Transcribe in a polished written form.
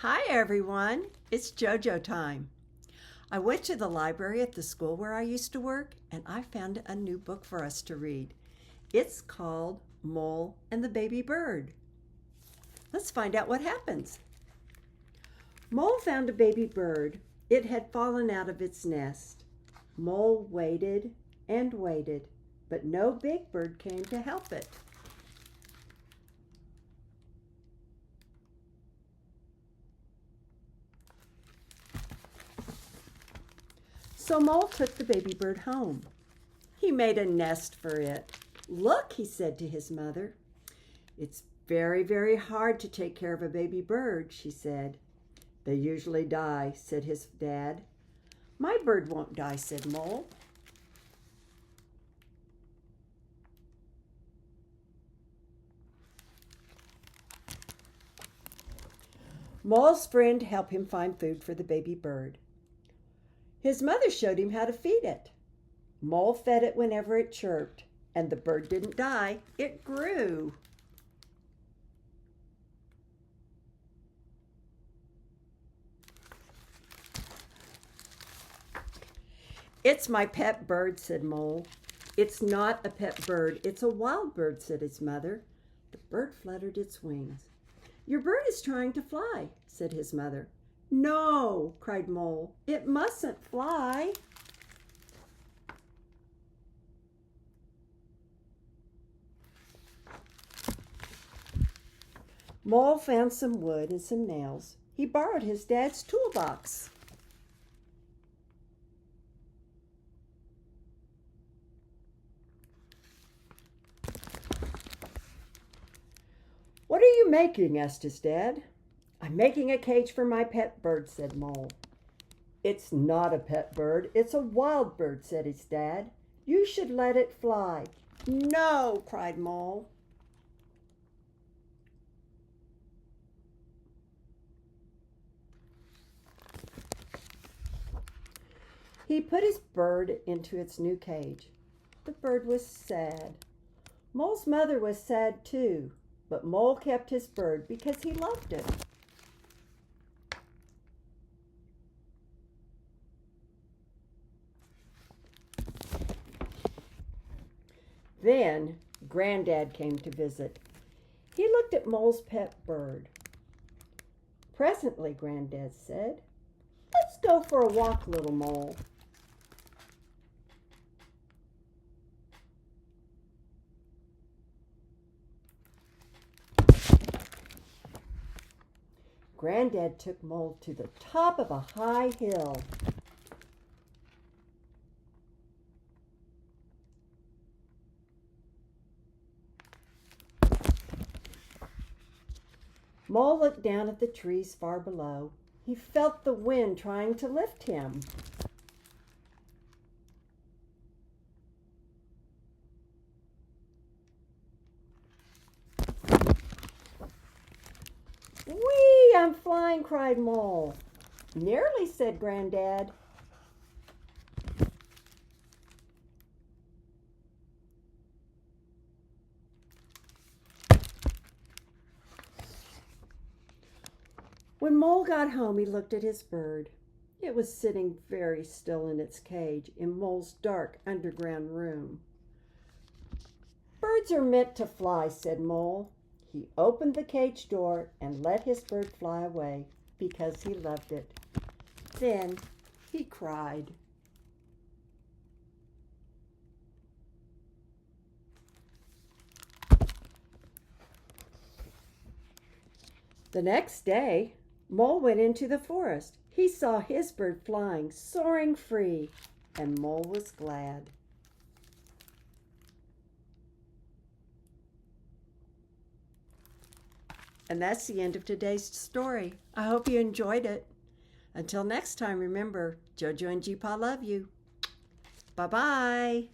Hi everyone, it's JoJo time. I went to the library at the school where I used to work and I found a new book for us to read. It's called Mole and the Baby Bird. Let's find out what happens. Mole found a baby bird. It had fallen out of its nest. Mole waited and waited, but no big bird came to help it. So Mole took the baby bird home. He made a nest for it. Look, he said to his mother. It's very, very hard to take care of a baby bird, she said. They usually die, said his dad. My bird won't die, said Mole. Mole's friend helped him find food for the baby bird. His mother showed him how to feed it. Mole fed it whenever it chirped, and the bird didn't die, it grew. It's my pet bird, said Mole. It's not a pet bird, it's a wild bird, said his mother. The bird fluttered its wings. Your bird is trying to fly, said his mother. No, cried Mole, it mustn't fly. Mole found some wood and some nails. He borrowed his dad's toolbox. What are you making? Asked his dad. I'm making a cage for my pet bird, said Mole. It's not a pet bird, it's a wild bird, said his dad. You should let it fly. No, cried Mole. He put his bird into its new cage. The bird was sad. Mole's mother was sad too, but Mole kept his bird because he loved it. Then Granddad came to visit. He looked at Mole's pet bird. Presently, Granddad said, let's go for a walk, little Mole. Granddad took Mole to the top of a high hill. Mole looked down at the trees far below. He felt the wind trying to lift him. Whee! I'm flying, cried Mole. Nearly, said Granddad. When Mole got home, he looked at his bird. It was sitting very still in its cage in Mole's dark underground room. Birds are meant to fly, said Mole. He opened the cage door and let his bird fly away because he loved it. Then he cried. The next day, Mole went into the forest. He saw his bird flying, soaring free, and Mole was glad. And that's the end of today's story. I hope you enjoyed it. Until next time, remember, JoJo and Jeepaw love you. Bye-bye.